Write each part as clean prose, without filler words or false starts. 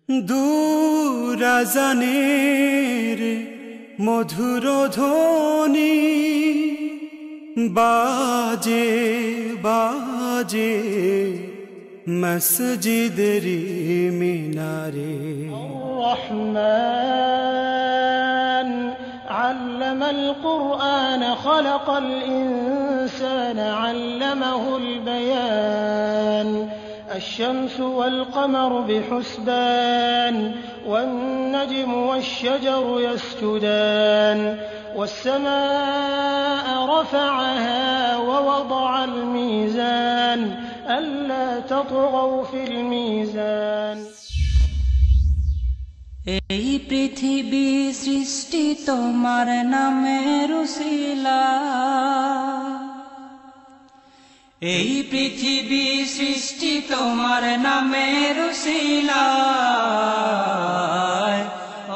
দূর আজানের মধুর ধ্বনি বাজে বাজে মসজিদের মিনারে। الرحمن علم القرآن خلق الإنسان علمه البيان الشمس والقمر بحسبان والنجم والشجر يسجدان والسماء رفعها ووضع الميزان ألا تطغوا في الميزان। এই পৃথিবী সৃষ্টি তোমার নামের উসিলা, এই পৃথিবী সৃষ্টি তোমার নামের উসিলায়।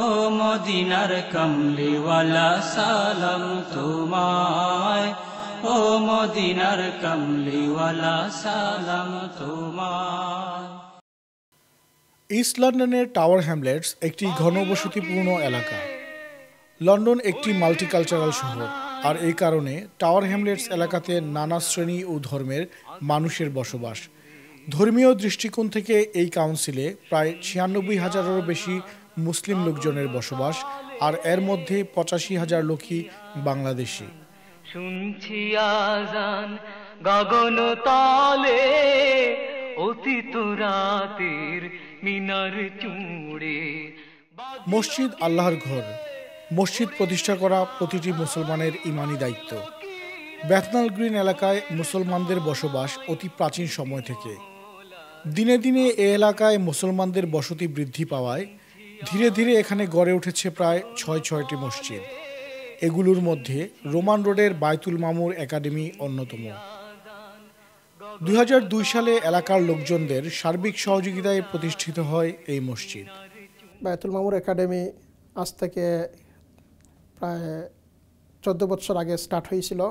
ও মদিনার কমলিওয়ালা সালাম তোমায়, ও মদিনার কমলিওয়ালা সালাম তোমায়। ইস্ট লন্ডনের টাওয়ার হ্যামলেটস একটি ঘনবসতিপূর্ণ এলাকা। লন্ডন একটি মাল্টিকালচারাল শহর, আর এই কারণে টাওয়ার হ্যামলেটস এলাকাতে নানা শ্রেণী ও ধর্মের মানুষের বসবাস। ধর্মীয় দৃষ্টিকোণ থেকে এই কাউন্সিলে প্রায় ৯৬,০০০-এরও বেশি মুসলিম লোকজনের বসবাস, আর এর মধ্যে ৮৫,০০০ লোকই বাংলাদেশি। শুনছি আজান গগন তলে, অতীত রাতের মিনার চূড়ে। মসজিদ আল্লাহর ঘর। মসজিদ প্রতিষ্ঠা করা প্রতিটি মুসলমানের ইমানি দায়িত্ব। বেথনাল গ্রিন এলাকায় মুসলমানদের বসবাস অতি প্রাচীন সময় থেকে। দিনে দিনে এ এলাকায় মুসলমানদের বসতি বৃদ্ধি পাওয়ায় ধীরে ধীরে এখানে গড়ে উঠেছে প্রায় ৬টি মসজিদ। এগুলোর মধ্যে রোমান রোডের বায়তুল মামুর একাডেমি অন্যতম। ২০০২ সালে এলাকার লোকজনদের সার্বিক সহযোগিতায় প্রতিষ্ঠিত হয় এই মসজিদ। বায়তুল মামুর একাডেমি আজ থেকে প্রায় ১৪ বছর আগে স্টার্ট হয়েছিল।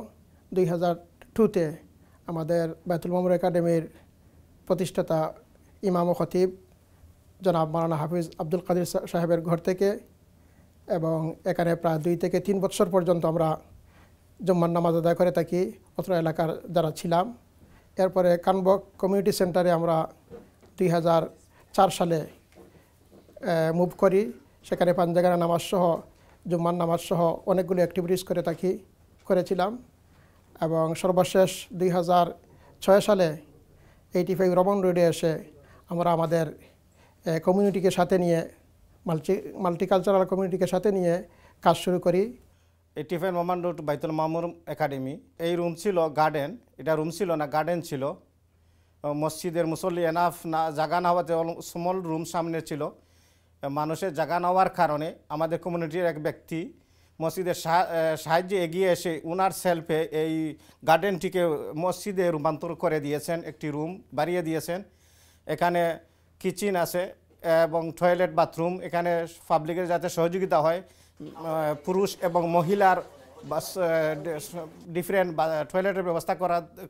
২০০২তে আমাদের বায়তুল মামুর একাডেমির প্রতিষ্ঠাতা ইমাম ও খতিব জনাব মাওলানা হাফিজ আব্দুল কাদির সাহেবের ঘর থেকে, এবং এখানে প্রায় ২ থেকে ৩ বছর পর্যন্ত আমরা জুম্মার নামাজ আদায় করে থাকি অত্র এলাকার যারা ছিলাম। এরপরে কানবক কমিউনিটি সেন্টারে আমরা ২০০৪ সালে মুভ করি। সেখানে পাঞ্জাগানা নামাজ সহ জুম্মার নামাজ সহ অনেকগুলো অ্যাক্টিভিটিস করেছিলাম, এবং সর্বশেষ ২০০৬ সালে 85 রমন রোডে এসে আমরা আমাদের কমিউনিটিকে সাথে নিয়ে মাল্টিকালচারাল কমিউনিটিকে সাথে নিয়ে কাজ শুরু করি। 85 রমন রোড বায়তুল মামুর একাডেমি। এই রুম ছিল গার্ডেন, এটা রুম ছিল না, গার্ডেন ছিল। মসজিদের মুসল্লি এনাফ না জায়গা না হওয়াতে স্মল রুম সামনে ছিল। মানুষের জায়গা নেওয়ার কারণে আমাদের কমিউনিটির এক ব্যক্তি মসজিদের সাহায্যে এগিয়ে এসে ওনার সেলফে এই গার্ডেনটিকে মসজিদে রূপান্তর করে দিয়েছেন, একটি রুম বাড়িয়ে দিয়েছেন। এখানে কিচেন আছে এবং টয়লেট বাথরুম। এখানে পাবলিকের যাতে সহযোগিতা হয়, পুরুষ এবং মহিলার ডিফারেন্ট টয়লেটের ব্যবস্থা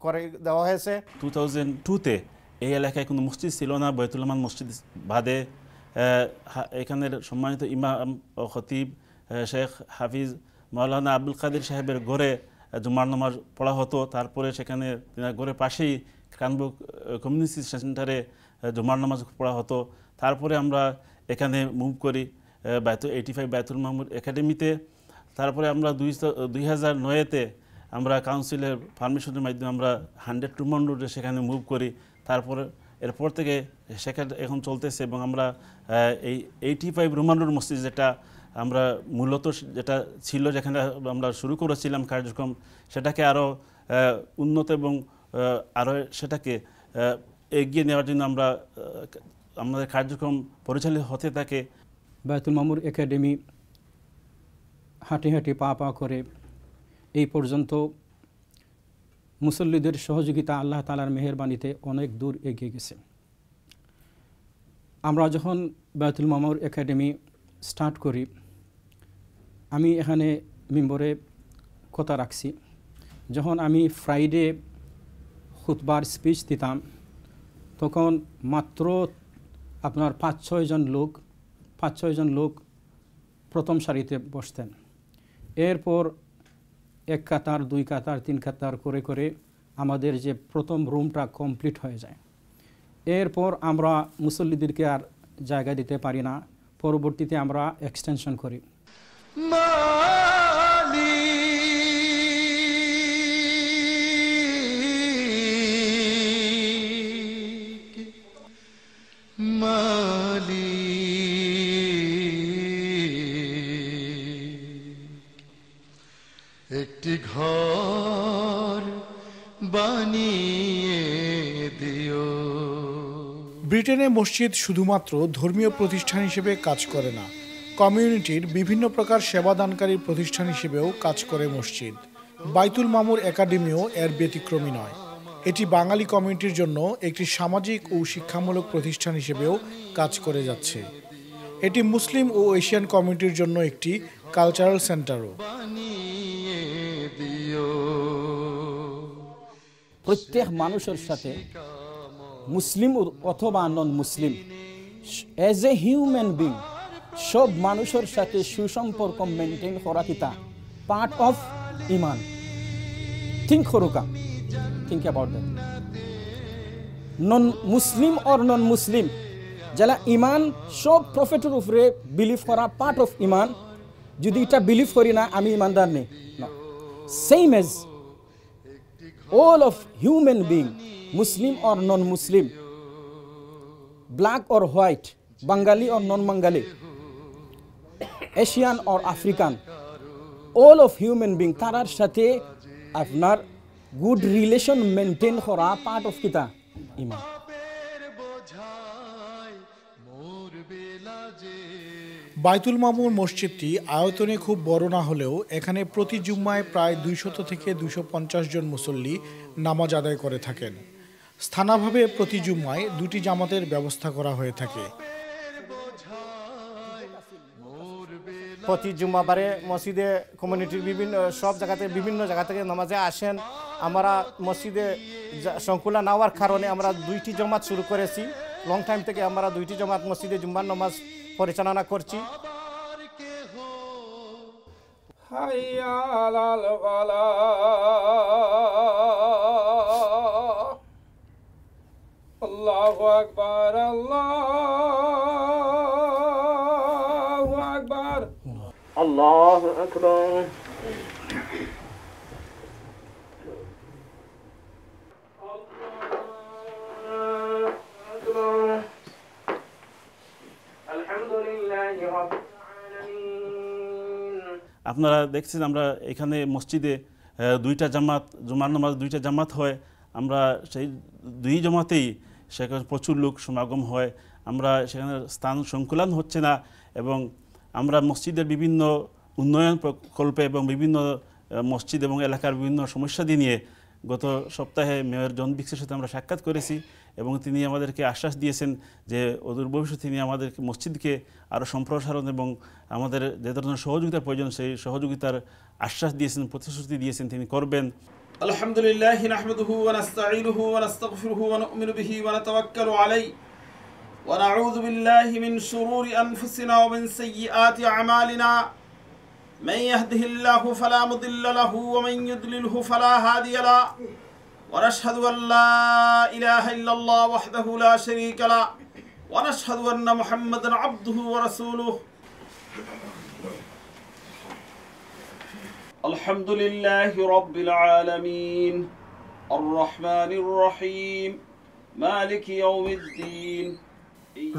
করে দেওয়া হয়েছে। 2002তে এই এলাকায় কোনো মসজিদ ছিল না, বায়তুল মামুর মসজিদ বাদে। এখানের সম্মানিত ইমাম ও খতিব শেখ হাফিজ মাওলানা আব্দুল কাদির সাহেবের ঘরে জুমার নামাজ পড়া হতো। তারপরে সেখানে ঘরের পাশেই কানবুক কমিউনিটি সেন্টারে জুমার নামাজ পড়া হতো। তারপরে আমরা এখানে মুভ করি 85 বায়তুল মামুর একাডেমিতে। তারপরে আমরা 2009তে আমরা কাউন্সিলের পারমিশনের মাধ্যমে আমরা 100 রোমান রোডে সেখানে মুভ করি। তারপরে এরপর থেকে সেখানে এখন চলতেছে, এবং আমরা এই 85 রোমান রোড মসজিদ যেটা আমরা মূলত যেটা ছিল, যেখানে আমরা শুরু করেছিলাম কার্যক্রম, সেটাকে আরও উন্নত এবং আরও সেটাকে এগিয়ে নেওয়ার জন্য আমাদের কার্যক্রম পরিচালিত হতে থাকে। বায়তুল মামুর একাডেমি হাঁটি হাঁটি পা পা করে এই পর্যন্ত মুসল্লিদের সহযোগিতা আল্লাহ তাআলার মেহেরবানিতে অনেক দূর এগিয়ে গেছে। আমরা যখন বায়তুল মামুর একাডেমি স্টার্ট করি, আমি এখানে মিম্বরে কথা রাখছি, যখন আমি ফ্রাইডে খুতবার স্পিচ দিতাম তখন মাত্র আপনার 5-6 জন লোক প্রথম সারিতে বসতেন। এরপর 1 কাতার 2 কাতার 3 কাতার করে করে আমাদের যে প্রথম রুমটা কমপ্লিট হয়ে যায়। এরপর আমরা মুসল্লিদেরকে আর জায়গা দিতে পারি না, পরবর্তীতে আমরা এক্সটেনশন করি। একটি ঘর বানিয়ে দিও। ব্রিটেনে মসজিদ শুধুমাত্র ধর্মীয় প্রতিষ্ঠান হিসেবে কাজ করে না, কমিউনিটির বিভিন্ন প্রকার সেবাদানকারী প্রতিষ্ঠান হিসেবেও কাজ করে মসজিদ। বাইতুল মামুর একাডেমিও এর ব্যতিক্রমী নয়। এটি বাঙালি কমিউনিটির জন্য একটি সামাজিক ও শিক্ষামূলক প্রতিষ্ঠান হিসেবেও কাজ করে যাচ্ছে। এটি মুসলিম ও এশিয়ান কমিউনিটির জন্য একটি কালচারাল সেন্টারও। প্রত্যেক মানুষের সাথে, মুসলিম অথবা non Muslim, as a human being সব মানুষের সাথে সুসম্পর্ক মেনটেন করা কিতা পার্ট অফ ইমান। থিঙ্ক করুকা, think about that. Non Muslim or non Muslim যারা ইমান সব প্রফেটের উপরে বিলিভ করা পার্ট অফ ইমান, যদি এটা বিলিভ করি না আমি ইমানদার নেই। Same as all of human being, Muslim or non-Muslim, black or white, Bengali or non-Bengali, Asian or African, all of human being তারার সাথে আপনার good relation maintain করা part of কিতা ইমান। বাইতুল মামুর মসজিদটি আয়তনে খুব বড় না হলেও এখানে প্রতি জুম্মায় প্রায় 200 থেকে 250 জন মুসল্লি নামাজ আদায় করে থাকেন। স্থানীয়ভাবে প্রতি জুম্মায় 2টি জামাতের ব্যবস্থা করা হয়ে থাকে। প্রতি জুম্মাবারে মসজিদে কমিউনিটির সব জায়গাতে বিভিন্ন জায়গা থেকে নামাজে আসেন। আমরা মসজিদে সংকুলা না হওয়ার কারণে আমরা 2টি জামাত শুরু করেছি। লং টাইম থেকে আমরা 2টি জামাত মসজিদে জুম্মার নামাজ পরিচালনা করছি। আল্লাহু আকবার, আল্লাহু আকবার, আল্লাহু আকবার। আপনারা দেখছেন আমরা এখানে মসজিদে 2টা জামাত, জুমার নামাজ 2টা জামাত হয়। আমরা সেই 2 জামাতেই সেখানে প্রচুর লোক সমাগম হয়। আমরা সেখানে স্থান সংকুলান হচ্ছে না এবং আমরা মসজিদের বিভিন্ন উন্নয়ন প্রকল্পে এবং বিভিন্ন মসজিদ এবং এলাকার বিভিন্ন সমস্যাদি নিয়ে গত সপ্তাহে মেয়র জন বিক্সের সাথে আমরা সাক্ষাৎ করেছি এবং তিনি আমাদেরকে আশ্বাস দিয়েছেন যে অদূর ভবিষ্যতে তিনি আমাদের মসজিদকে আরও সম্প্রসারণ এবং আমাদের যে ধরনের সহযোগিতার প্রয়োজন সেই সহযোগিতার আশ্বাস দিয়েছেন, প্রতিশ্রুতি দিয়েছেন তিনি করবেন। আলহামদুলিল্লাহ নাহমাদুহু ওয়া নাস্তাঈনুহু ওয়া নাস্তাগফিরুহু ওয়া নু'মিনু বিহি ওয়া নাতাওয়াক্কালু আলাইহি ওয়া নাউযু বিল্লাহি মিন শুরুরি আনফুসিনা ওয়া মিন সাইয়্যাতি আ'মালিনা মান ইয়াহদিহিল্লাহু ফালা মুদিল্লা লাহু ওয়া মান ইউদ্লিলহু ফালা হাদিয়া লাহু ওয়া নাশহাদু আল লা ইলাহা ইল্লাল্লাহ ওয়াহদাহু লা শারীকা লাহু ওয়া নাশহাদু আন্না মুহাম্মাদান আবদুহু ওয়া রাসূলুহু। আলহামদুলিল্লাহি রাব্বিল আলামিন আর রহমানির রহিম মালিকি ইয়াউমিদ্দিন।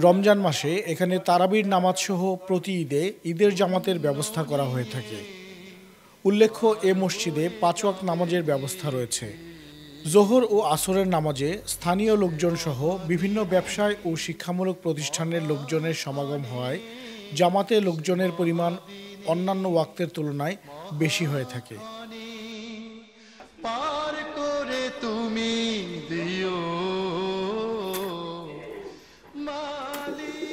রমজান মাসে এখানে তারাবির নামাজ সহ প্রতি ঈদে ঈদের জামাতের ব্যবস্থা করা হয়ে থাকে। উল্লেখ্য এ মসজিদে 5 ওয়াক্ত নামাজের ব্যবস্থা রয়েছে। জোহর ও আসরের নামাজে স্থানীয় লোকজন সহ বিভিন্ন ব্যবসায় ও শিক্ষামূলক প্রতিষ্ঠানের লোকজনের সমাগম হয়। জামাতে লোকজনের পরিমাণ অন্যান্য ওয়াক্তের তুলনায় বেশি হয়ে থাকে। পার করে তুমি দিও।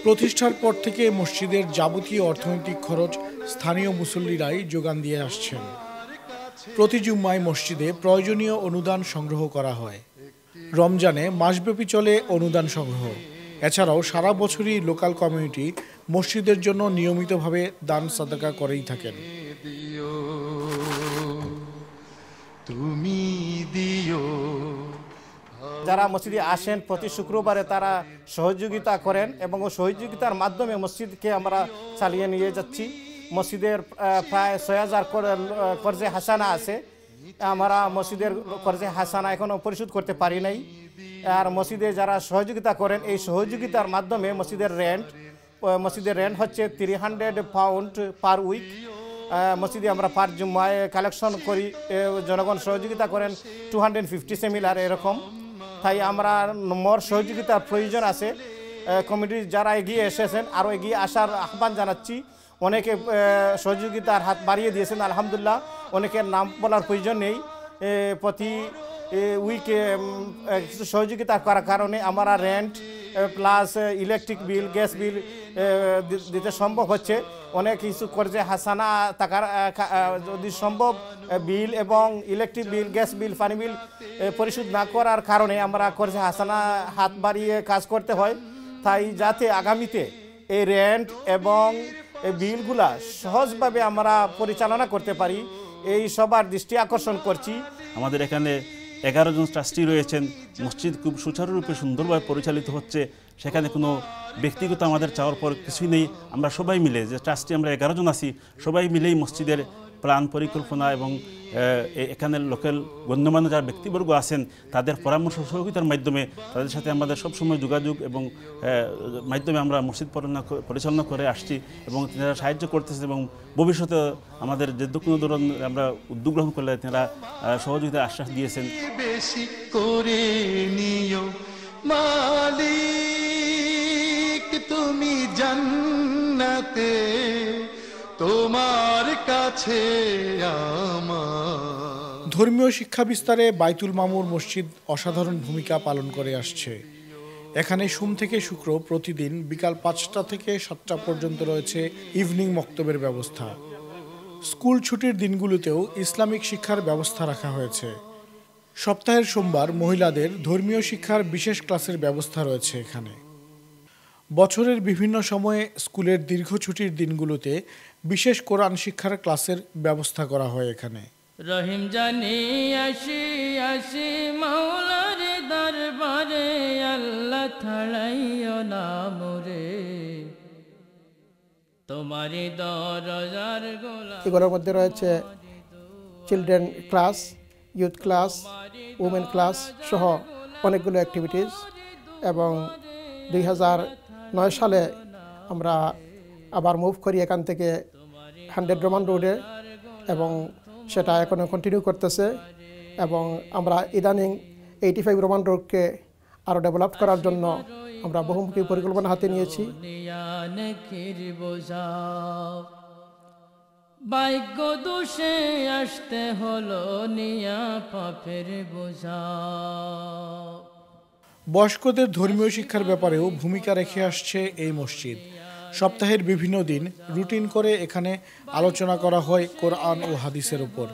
প্রতিষ্ঠার পর থেকে মসজিদের যাবতীয় অর্থনৈতিক খরচ স্থানীয় মুসল্লিরাই যোগান দিয়ে আসছেন। প্রতি জুম্মায় মসজিদে প্রয়োজনীয় অনুদান সংগ্রহ করা হয়। রমজানে মাসব্যাপী চলে অনুদান সংগ্রহ। এছাড়াও সারা বছরই লোকাল কমিউনিটি মসজিদের জন্য নিয়মিতভাবে দান সাদাকা করেই থাকেন। তুমি দিও। যারা মসজিদে আসেন প্রতি শুক্রবারে তারা সহযোগিতা করেন এবং ওই সহযোগিতার মাধ্যমে মসজিদকে আমরা চালিয়ে নিয়ে যাচ্ছি। মসজিদের প্রায় ৬,০০০ কর্জে হাসানা আছে। আমরা মসজিদের কর্জে হাসানা এখনও পরিশোধ করতে পারি নাই। আর মসজিদে যারা সহযোগিতা করেন এই সহযোগিতার মাধ্যমে মসজিদের রেন্ট হচ্ছে 300 পাউন্ড পার উইক। মসজিদে আমরা পার জুম্মায় কালেকশন করি, জনগণ সহযোগিতা করেন 250 সিমিলার এরকম। তাই আমরা মোর সহযোগিতার প্রয়োজন আছে। কমিটির যারা এগিয়ে এসেছেন আরও এগিয়ে আসার আহ্বান জানাচ্ছি। অনেকে সহযোগিতার হাত বাড়িয়ে দিয়েছেন আলহামদুলিল্লাহ। অনেকের নাম বলার প্রয়োজন নেই। প্রতি উইকে কিছু সহযোগিতা করার কারণে আমরা rent plus electric bill, gas bill দিতে সম্ভব হচ্ছে। অনেক কিছু কর্জে হাসানা টাকার যদি সম্ভব বিল এবং ইলেকট্রিক বিল, গ্যাস বিল, পানি বিল পরিশোধ না করার কারণে আমরা কর্জে হাসানা হাত বাড়িয়ে কাজ করতে হয়। তাই যাতে আগামীতে এই রেন্ট এবং এই বিলগুলা সহজভাবে আমরা পরিচালনা করতে পারি এই সবার দৃষ্টি আকর্ষণ করছি। আমাদের এখানে 11 জন ট্রাস্টি রয়েছেন। মসজিদ খুব সুচারুরূপে সুন্দরভাবে পরিচালিত হচ্ছে। সেখানে কোনো ব্যক্তিগত আমাদের চাওয়ার পর কিছুই নেই। আমরা সবাই মিলে যে ট্রাস্টি আমরা 11 জন আছি, সবাই মিলেই মসজিদের প্ল্যান পরিকল্পনা এবং এখানের লোকাল গণ্যমান্য যারা ব্যক্তিবর্গ আছেন তাদের পরামর্শ সহযোগিতার মাধ্যমে তাদের সাথে আমাদের সবসময় যোগাযোগ এবং মাধ্যমে আমরা মসজিদ পরিচালনা করে আসছি এবং তারা সাহায্য করতেছে এবং ভবিষ্যতে আমাদের যে কোনো ধরনের আমরা উদ্যোগ গ্রহণ করলে তারা সহযোগিতার আশ্বাস দিয়েছেন। বেশি করে নিও মালিক তুমি জান্নাতে, তোমার কাছে আমার। ধর্মীয় শিক্ষা বিস্তারে বাইতুল মামুর মসজিদ অসাধারণ ভূমিকা পালন করে আসছে। এখানে সোম থেকে শুক্র প্রতিদিন বিকাল 5টা থেকে 7টা পর্যন্ত রয়েছে ইভিনিং মক্তবের ব্যবস্থা। স্কুল ছুটির দিনগুলোতেও ইসলামিক শিক্ষার ব্যবস্থা রাখা হয়েছে। সপ্তাহের সোমবার মহিলাদের ধর্মীয় শিক্ষার বিশেষ ক্লাসের ব্যবস্থা রয়েছে এখানে। বছরের বিভিন্ন সময়ে স্কুলের দীর্ঘ ছুটির দিনগুলোতে বিশেষ কোরআন শিক্ষার ক্লাসের ব্যবস্থা করা হয় এখানে। রহিম জানি আসি আসি মাওলার দরবারে, আল্লাহ ছাড়াইও না মোরে, তোমারই দরজার গোলাম। এগুলোর মধ্যে রয়েছে children class, youth class, women class সহ অনেকগুলো অ্যাক্টিভিটিস। এবং 2009 সালে আমরা আবার মুভ করি এখান থেকে 100 রোমান রোডে এবং সেটা এখনও কন্টিনিউ করতেছে। এবং আমরা ইদানিং 85 রোমান রোডকে আরও ডেভেলপ করার জন্য আমরা বহুমুখী পরিকল্পনা হাতে নিয়েছি। ভাগ্য দোষে আসতে হলো নিয়া পাপের বোঝা। বয়স্কদের ধর্মীয় শিক্ষার ব্যাপারেও ভূমিকা রেখে আসছে এই মসজিদ। সপ্তাহের বিভিন্ন দিন রুটিন করে এখানে আলোচনা করা হয় কোরআন ও হাদিসের উপর,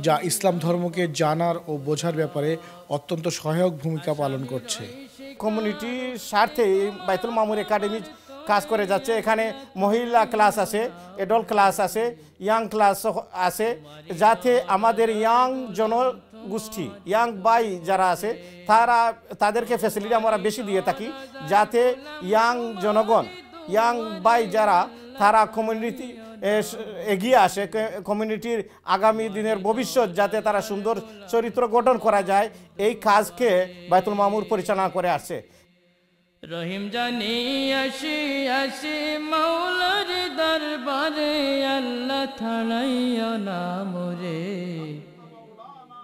যা ইসলাম ধর্মকে জানার ও বোঝার ব্যাপারে অত্যন্ত সহায়ক ভূমিকা পালন করছে। কমিউনিটির স্বার্থে বাইতুল মামুর একাডেমি কাজ করে যাচ্ছে। এখানে মহিলা ক্লাস আছে, এডাল্ট ক্লাস আছে, ইয়াং ক্লাস আছে, যাতে আমাদের ইয়াং জনগোষ্ঠী, ইয়াং বাই যারা আছে তাদেরকে ফ্যাসিলিটি আমরা বেশি দিয়ে থাকি, যাতে ইয়াং জনগণ, ইয়াং বাই যারা তারা কমিউনিটি এগিয়ে আসে, কমিউনিটির আগামী দিনের ভবিষ্যৎ যাতে তারা সুন্দর চরিত্র গঠন করা যায়, এই কাজকে বাইতুল মামুর পরিচালনা করে আসছে। রহিম জানি আসি আসি মাওলার দরবারে, আল্লাহ ছাড়াইও না মোরে,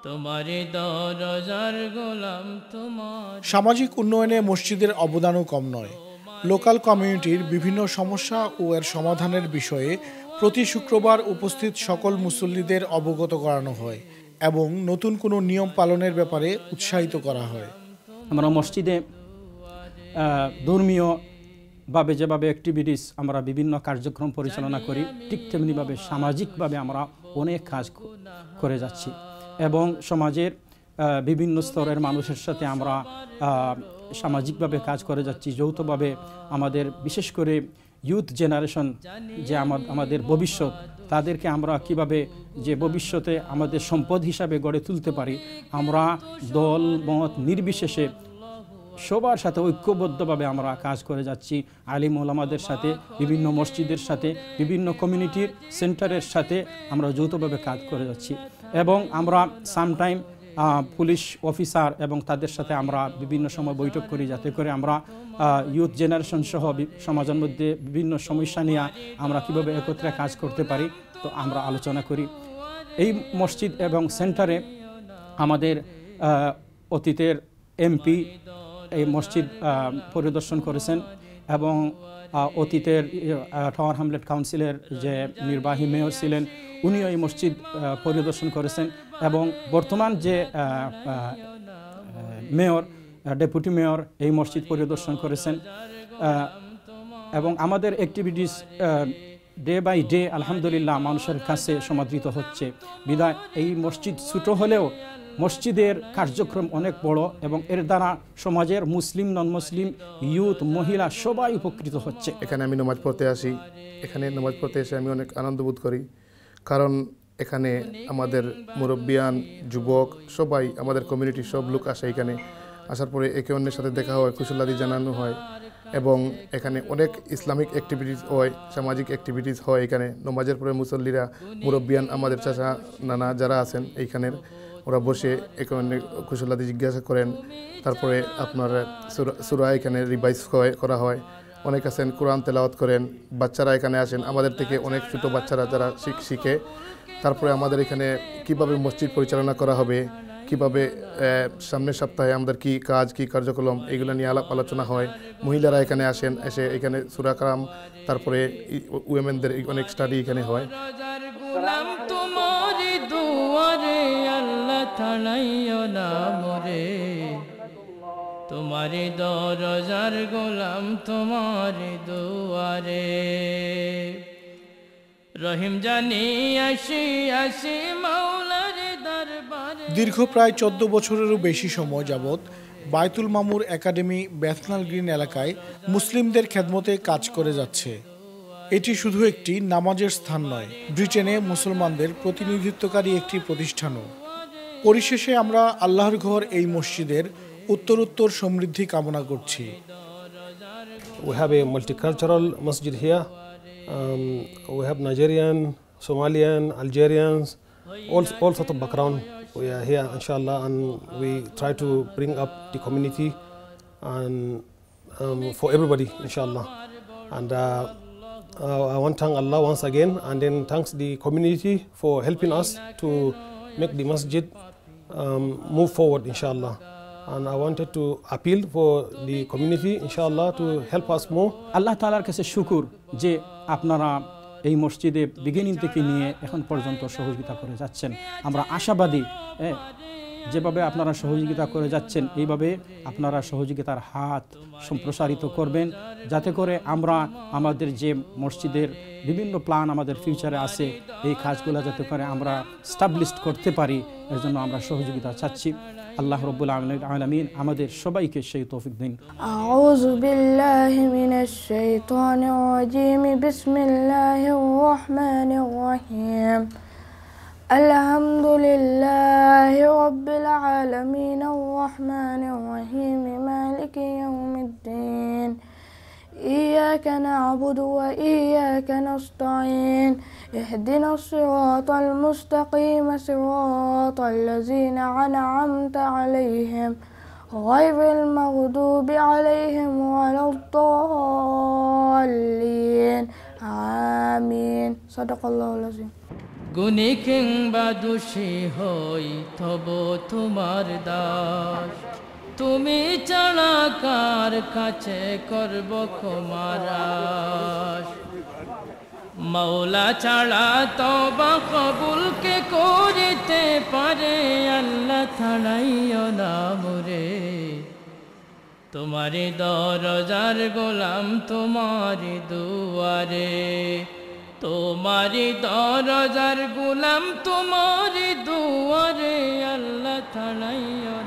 তোমারই দরজার গোলাম তোমার। সামাজিক উন্নয়নে মসজিদের অবদানও কম নয়। লোকাল কমিউনিটির বিভিন্ন সমস্যা ও এর সমাধানের বিষয়ে প্রতি শুক্রবার উপস্থিত সকল মুসল্লিদের অবগত করানো হয় এবং নতুন কোনো নিয়ম পালনের ব্যাপারে উৎসাহিত করা হয়। আমরা মসজিদে ধর্মীয়ভাবে যেভাবে অ্যাক্টিভিটিস আমরা বিভিন্ন কার্যক্রম পরিচালনা করি, ঠিক তেমনিভাবে সামাজিকভাবে আমরা অনেক কাজ করে যাচ্ছি এবং সমাজের বিভিন্ন স্তরের মানুষের সাথে আমরা সামাজিকভাবে কাজ করে যাচ্ছি, যৌথভাবে আমাদের বিশেষ করে ইউথ জেনারেশন যে আমাদের ভবিষ্যৎ, তাদেরকে আমরা কিভাবে যে ভবিষ্যতে আমাদের সম্পদ হিসাবে গড়ে তুলতে পারি, আমরা দল মত নির্বিশেষে সবার সাথে ঐক্যবদ্ধভাবে আমরা কাজ করে যাচ্ছি। আলিম ওলামাদের সাথে, বিভিন্ন মসজিদের সাথে, বিভিন্ন কমিউনিটির সেন্টারের সাথে আমরা যৌথভাবে কাজ করে যাচ্ছি। এবং আমরা সামটাইম পুলিশ অফিসার এবং তাদের সাথে আমরা বিভিন্ন সময় বৈঠক করি, যাতে করে আমরা ইউথ জেনারেশন সহ সমাজের মধ্যে বিভিন্ন সমস্যা নিয়ে আমরা কীভাবে একত্রে কাজ করতে পারি, তো আমরা আলোচনা করি। এই মসজিদ এবং সেন্টারে আমাদের অতীতের এমপি এই মসজিদ পরিদর্শন করেছেন এবং অতীতের টাওয়ার হ্যামলেট কাউন্সিলের যে নির্বাহী মেয়র ছিলেন উনিও এই মসজিদ পরিদর্শন করেছেন এবং বর্তমান যে মেয়র, ডেপুটি মেয়র এই মসজিদ পরিদর্শন করেছেন। এবং আমাদের অ্যাক্টিভিটিস ডে বাই ডে আলহামদুলিল্লাহ মানুষের কাছে সমাদৃত হচ্ছে। বিদায় এই মসজিদ ছোট হলেও মসজিদের কার্যক্রম অনেক বড় এবং এর দ্বারা সমাজের মুসলিম নন মুসলিম ইউথ মহিলা সবাই উপকৃত হচ্ছে। এখানে আমি নামাজ পড়তে আসি, এখানে নামাজ পড়তে এসে আমি অনেক আনন্দ বোধ করি, কারণ এখানে আমাদের মুরব্বিয়ান যুবক সবাই আমাদের কমিউনিটির সব লোক আসে। এখানে আসার পরে একে অন্যের সাথে দেখা হয়, কুশলাদি জানানো হয় এবং এখানে অনেক ইসলামিক অ্যাক্টিভিটিস হয়, সামাজিক অ্যাক্টিভিটিস হয়। এখানে নামাজের পরে মুসল্লিরা, মুরব্বিয়ান, আমাদের চাচা নানা যারা আছেন এইখানের, ওরা বসে একে অন্যের কুশলাদি জিজ্ঞাসা করেন। তারপরে আপনার সূরা এখানে রিভাইজ করা হয়। অনেক আছেন কোরআন তেলাওয়াত করেন, বাচ্চারা এখানে আসেন আমাদের থেকে, অনেক ছোটো বাচ্চারা যারা শিখে। তারপরে আমাদের এখানে কিভাবে মসজিদ পরিচালনা করা হবে, কিভাবে সামনের সপ্তাহে আমাদের কি কাজ, কি কার্যক্রম, এগুলো নিয়ে আলোচনা হয়। মহিলারা এখানে আসেন, এসে এখানে সূরা কালাম, তারপরে উইমেনদের অনেক স্টাডি এখানে হয়। তোমারে দরজার গোলাম তোমারে দুয়ারে, রহিম জানি আসি আসি মাওলার দরবারে। দীর্ঘ প্রায় 14 বছরেরও বেশি সময় যাবৎ বায়তুল মামুর একাডেমি বেথনাল গ্রিন এলাকায় মুসলিমদের খেদমতে কাজ করে যাচ্ছে। এটি শুধু একটি নামাজের স্থান নয়, ব্রিটেনে মুসলমানদের প্রতিনিধিত্বকারী একটি প্রতিষ্ঠানও। পরিশেষে আমরা আল্লাহর ঘর এই মসজিদের উত্তরোত্তর সমৃদ্ধি কামনা করছি। We have a multicultural masjid here. We have Nigerian, Somalian, Algerians, all sort of background. We are here, inshallah, and we try to bring up the community and for everybody, inshallah. And I want to thank Allah once again, and then thanks the community for helping us to make the masjid move forward, inshallah. And I wanted to appeal for the community, inshallah, to help us more. আল্লাহ তাআলার কাছে শুকর যে আপনারা এই মসজিদে beginning থেকে নিয়ে এখন পর্যন্ত সহযোগিতা করে যাচ্ছেন। আমরা আশাবাদী যেভাবে আপনারা সহযোগিতা করে যাচ্ছেন এইভাবে আপনারা সহযোগিতার হাত সম্প্রসারিত করবেন, যাতে করে আমরা আমাদের যে মসজিদের বিভিন্ন প্ল্যান আমাদের ফিউচারে আছে এই কাজগুলো যাতে করে আমরা স্টাবলিশ করতে পারি, এর জন্য আমরা সহযোগিতা চাচ্ছি। আল্লাহ রাব্বুল আলামিন আমাদের সবাইকে সেই তৌফিক দিন। আউযু বিল্লাহি মিনাশ শাইতানির রাজীম, বিসমিল্লাহির রহমানির রহিম। আলহামদুলিল্লাহি রাব্বিল আলামিন, আর রহমানির রহিম, মালিকি ইয়াউমিদ্দিন। إياك نعبد وإياك نستعين، اهدنا الصراط المستقيم، صراط الذين أنعمت عليهم غير المغضوب عليهم ولا الضالين، آمين। صدق الله العظيم। গুণী কিংবা দোষী হই তবু তোমার দাস, তুমি ছাড়া কার কাছে করব ক্ষমার। মাওলা ছাড়া তওবা কবুল কে করিতে পারে, আল্লাহ ছাড়াইও না মোরে। তোমারি দরজার গোলাম তোমারি দুয়ারে, তোমারি দরজার গোলাম তোমারি দুয়ারে আল্লাহ ছাড়াইও